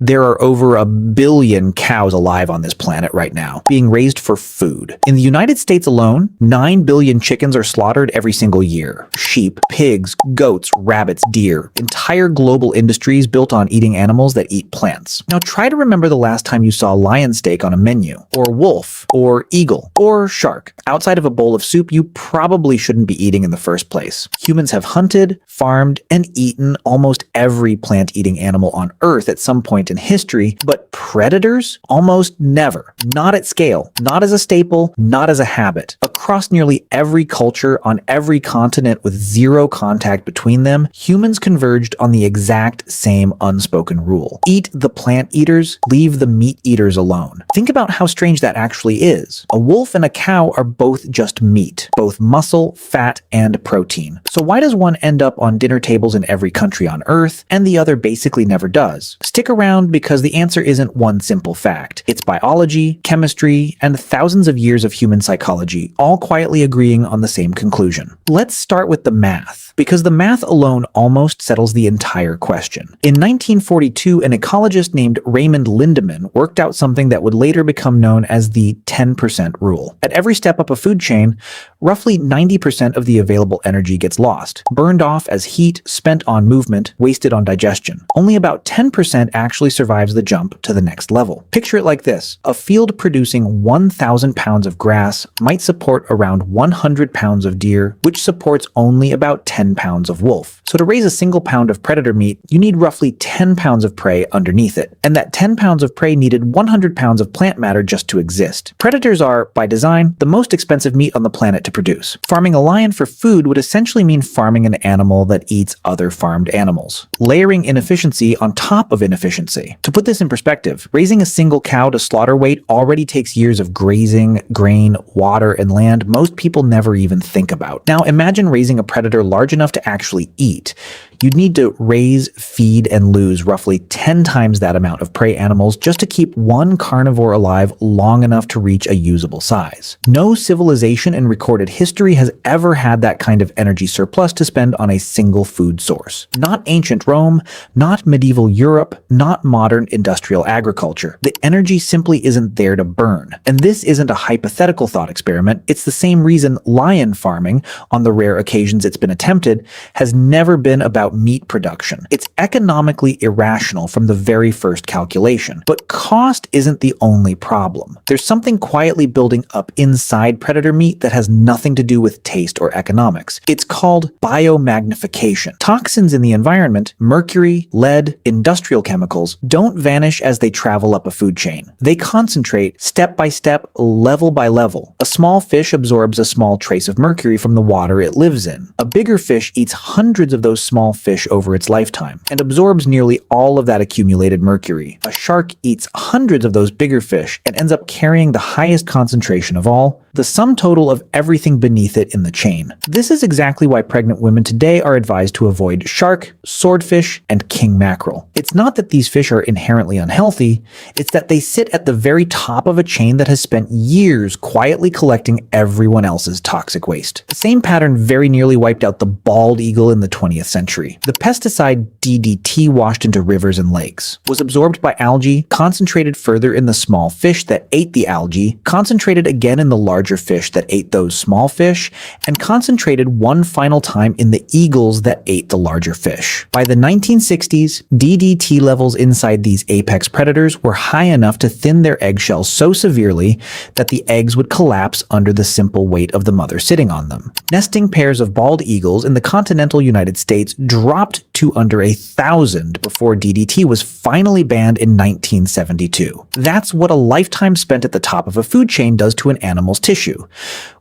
There are over 1 billion cows alive on this planet right now, being raised for food. In the United States alone, 9 billion chickens are slaughtered every single year. Sheep, pigs, goats, rabbits, deer. Entire global industries built on eating animals that eat plants. Now try to remember the last time you saw lion steak on a menu, or wolf, or eagle, or shark. Outside of a bowl of soup you probably shouldn't be eating in the first place. Humans have hunted, farmed, and eaten almost every plant-eating animal on Earth at some point in history, but predators? Almost never. Not at scale, not as a staple, not as a habit. Across nearly every culture on every continent with zero contact between them, humans converged on the exact same unspoken rule. Eat the plant eaters, leave the meat eaters alone. Think about how strange that actually is. A wolf and a cow are both just meat, both muscle, fat, and protein. So why does one end up on dinner tables in every country on Earth, and the other basically never does? Stick around because the answer isn't one simple fact. It's biology, chemistry, and thousands of years of human psychology, all quietly agreeing on the same conclusion. Let's start with the math, because the math alone almost settles the entire question. In 1942, an ecologist named Raymond Lindeman worked out something that would later become known as the 10% rule. At every step up a food chain, roughly 90% of the available energy gets lost, burned off as heat, spent on movement, wasted on digestion. Only about 10% actually survives the jump to the next level. Picture it like this. A field producing 1,000 pounds of grass might support around 100 pounds of deer, which supports only about 10 pounds of wolf. So to raise a single pound of predator meat, you need roughly 10 pounds of prey underneath it. And that 10 pounds of prey needed 100 pounds of plant matter just to exist. Predators are, by design, the most expensive meat on the planet to produce. Farming a lion for food would essentially mean farming an animal that eats other farmed animals, layering inefficiency on top of inefficiency. To put this in perspective, raising a single cow to slaughter weight already takes years of grazing, grain, water, and land most people never even think about. Now imagine raising a predator large enough to actually eat. You'd need to raise, feed, and lose roughly 10 times that amount of prey animals just to keep one carnivore alive long enough to reach a usable size. No civilization in recorded history has ever had that kind of energy surplus to spend on a single food source. Not ancient Rome, not medieval Europe, not modern industrial agriculture. The energy simply isn't there to burn. And this isn't a hypothetical thought experiment. It's the same reason lion farming, on the rare occasions it's been attempted, has never been about meat production. It's economically irrational from the very first calculation. But cost isn't the only problem. There's something quietly building up inside predator meat that has nothing to do with taste or economics. It's called biomagnification. Toxins in the environment, mercury, lead, industrial chemicals, don't vanish as they travel up a food chain. They concentrate step by step, level by level. A small fish absorbs a small trace of mercury from the water it lives in. A bigger fish eats hundreds of those small fish over its lifetime and absorbs nearly all of that accumulated mercury. A shark eats hundreds of those bigger fish and ends up carrying the highest concentration of all, the sum total of everything beneath it in the chain. This is exactly why pregnant women today are advised to avoid shark, swordfish, and king mackerel. It's not that these fish are inherently unhealthy, it's that they sit at the very top of a chain that has spent years quietly collecting everyone else's toxic waste. The same pattern very nearly wiped out the bald eagle in the 20th century. The pesticide DDT washed into rivers and lakes, was absorbed by algae, concentrated further in the small fish that ate the algae, concentrated again in the larger fish that ate those small fish, and concentrated one final time in the eagles that ate the larger fish. By the 1960s, DDT levels inside these apex predators were high enough to thin their eggshells so severely that the eggs would collapse under the simple weight of the mother sitting on them. Nesting pairs of bald eagles in the continental United States dropped to under 1,000 before DDT was finally banned in 1972. That's what a lifetime spent at the top of a food chain does to an animal's tissue.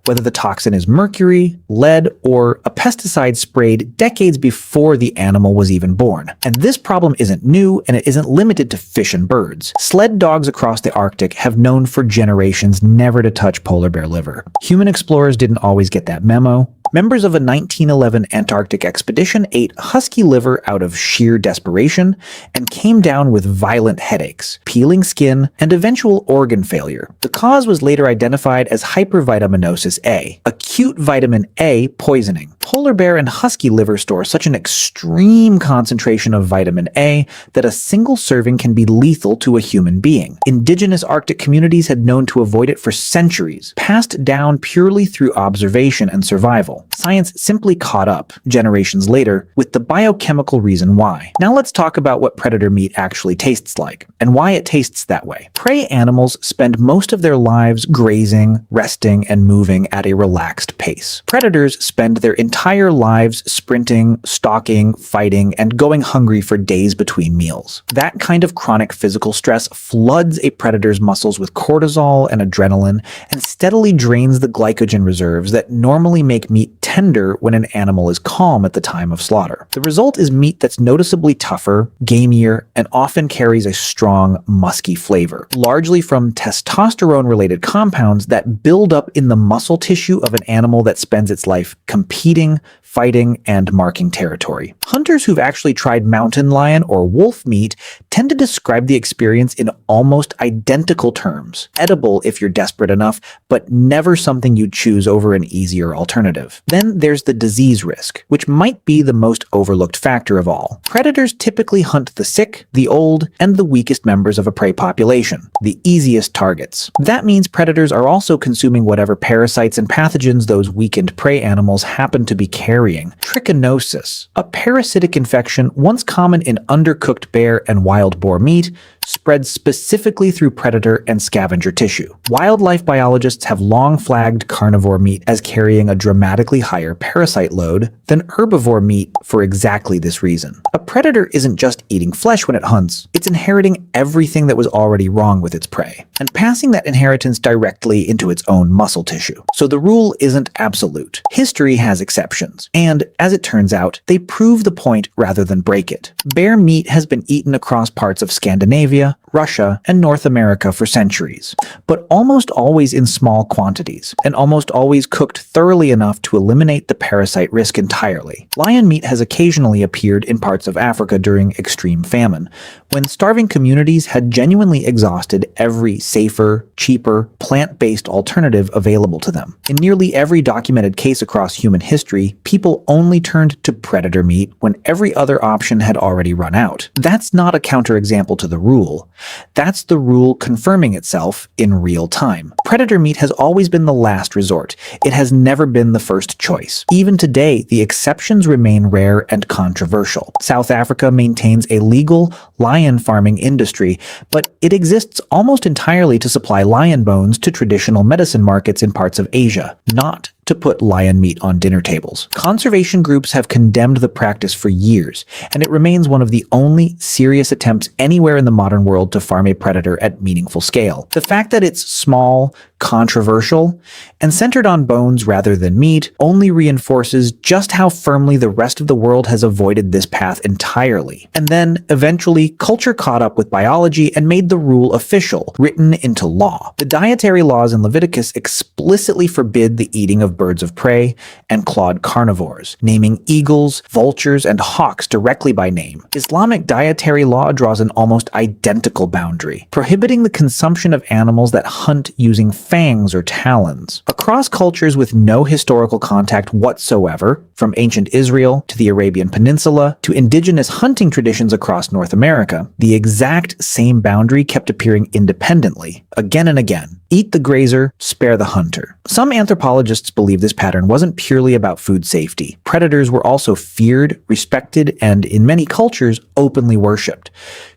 Whether the toxin is mercury, lead, or a pesticide sprayed decades before the animal was even born. And this problem isn't new, and it isn't limited to fish and birds. Sled dogs across the Arctic have known for generations never to touch polar bear liver. Human explorers didn't always get that memo. Members of a 1911 Antarctic expedition ate husky liver out of sheer desperation and came down with violent headaches, peeling skin, and eventual organ failure. The cause was later identified as hypervitaminosis A, acute vitamin A poisoning. Polar bear and husky liver store such an extreme concentration of vitamin A that a single serving can be lethal to a human being. Indigenous Arctic communities had known to avoid it for centuries, passed down purely through observation and survival. Science simply caught up, generations later, with the biochemical reason why. Now let's talk about what predator meat actually tastes like, and why it tastes that way. Prey animals spend most of their lives grazing, resting, and moving at a relaxed pace. Predators spend their entire lives sprinting, stalking, fighting, and going hungry for days between meals. That kind of chronic physical stress floods a predator's muscles with cortisol and adrenaline and steadily drains the glycogen reserves that normally make meat tender when an animal is calm at the time of slaughter. The result is meat that's noticeably tougher, gamier, and often carries a strong, musky flavor, largely from testosterone-related compounds that build up in the muscle tissue of an animal that spends its life competing, fighting, and marking territory. Hunters who've actually tried mountain lion or wolf meat tend to describe the experience in almost identical terms. Edible if you're desperate enough, but never something you'd choose over an easier alternative. Then there's the disease risk, which might be the most overlooked factor of all. Predators typically hunt the sick, the old, and the weakest members of a prey population, the easiest targets. That means predators are also consuming whatever parasites and pathogens those weakened prey animals happen to be carrying. Trichinosis, a parasitic infection once common in undercooked bear and wild boar meat, spreads specifically through predator and scavenger tissue. Wildlife biologists have long flagged carnivore meat as carrying a dramatically higher parasite load than herbivore meat for exactly this reason. A predator isn't just eating flesh when it hunts, it's inheriting everything that was already wrong with its prey, and passing that inheritance directly into its own muscle tissue. So the rule isn't absolute. History has exceptions, and as it turns out, they prove the point rather than break it. Bear meat has been eaten across parts of Scandinavia, Russia, and North America for centuries, but almost always in small quantities, and almost always cooked thoroughly enough to eliminate the parasite risk entirely. Lion meat has occasionally appeared in parts of Africa during extreme famine, when starving communities had genuinely exhausted every safer, cheaper, plant-based alternative available to them. In nearly every documented case across human history, people only turned to predator meat when every other option had already run out. That's not a counterexample to the rule. That's the rule confirming itself in real time. Predator meat has always been the last resort. It has never been the first choice. Even today, the exceptions remain rare and controversial. South Africa maintains a legal lion farming industry, but it exists almost entirely to supply lion bones to traditional medicine markets in parts of Asia, not to put lion meat on dinner tables. Conservation groups have condemned the practice for years, and it remains one of the only serious attempts anywhere in the modern world to farm a predator at meaningful scale. The fact that it's small, controversial, and centered on bones rather than meat only reinforces just how firmly the rest of the world has avoided this path entirely. And then, eventually, culture caught up with biology and made the rule official, written into law. The dietary laws in Leviticus explicitly forbid the eating of birds of prey and clawed carnivores, naming eagles, vultures, and hawks directly by name. Islamic dietary law draws an almost identical boundary, prohibiting the consumption of animals that hunt using fangs or talons. Across cultures with no historical contact whatsoever, from ancient Israel to the Arabian Peninsula to indigenous hunting traditions across North America, the exact same boundary kept appearing independently, again and again. Eat the grazer, spare the hunter. Some anthropologists believe this pattern wasn't purely about food safety. Predators were also feared, respected, and in many cultures, openly worshipped.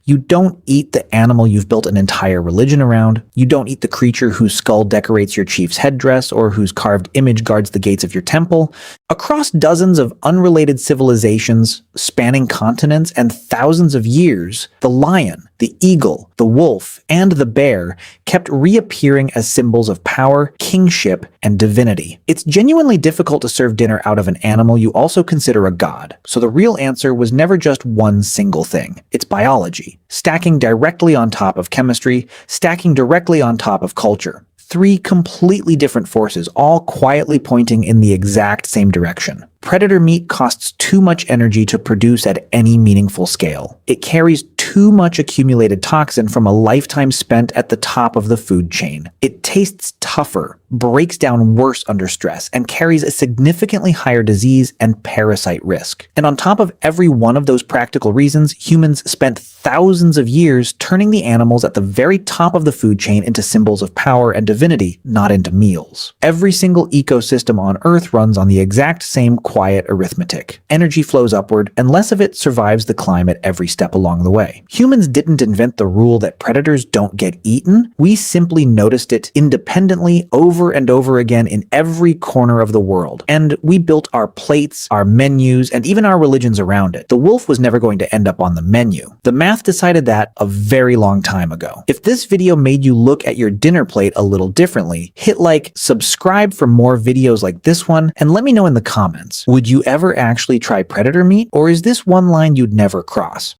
You don't eat the animal you've built an entire religion around. You don't eat the creature whose skull decorates your chief's headdress or whose carved image guards the gates of your temple. Across dozens of unrelated civilizations, spanning continents and thousands of years, the lion, the eagle, the wolf, and the bear kept reappearing as symbols of power, kingship, and divinity. It's genuinely difficult to serve dinner out of an animal you also consider a god, so the real answer was never just one single thing. It's biology, stacking directly on top of chemistry, stacking directly on top of culture. Three completely different forces, all quietly pointing in the exact same direction. Predator meat costs too much energy to produce at any meaningful scale. It carries too much accumulated toxin from a lifetime spent at the top of the food chain. It tastes tougher, breaks down worse under stress, and carries a significantly higher disease and parasite risk. And on top of every one of those practical reasons, humans spent thousands of years turning the animals at the very top of the food chain into symbols of power and divinity, not into meals. Every single ecosystem on Earth runs on the exact same quiet arithmetic. Energy flows upward, and less of it survives the climate every step along the way. Humans didn't invent the rule that predators don't get eaten. We simply noticed it independently over and over again in every corner of the world. And we built our plates, our menus, and even our religions around it. The wolf was never going to end up on the menu. The math decided that a very long time ago. If this video made you look at your dinner plate a little differently, hit like, subscribe for more videos like this one, and let me know in the comments. Would you ever actually try predator meat, or is this one line you'd never cross?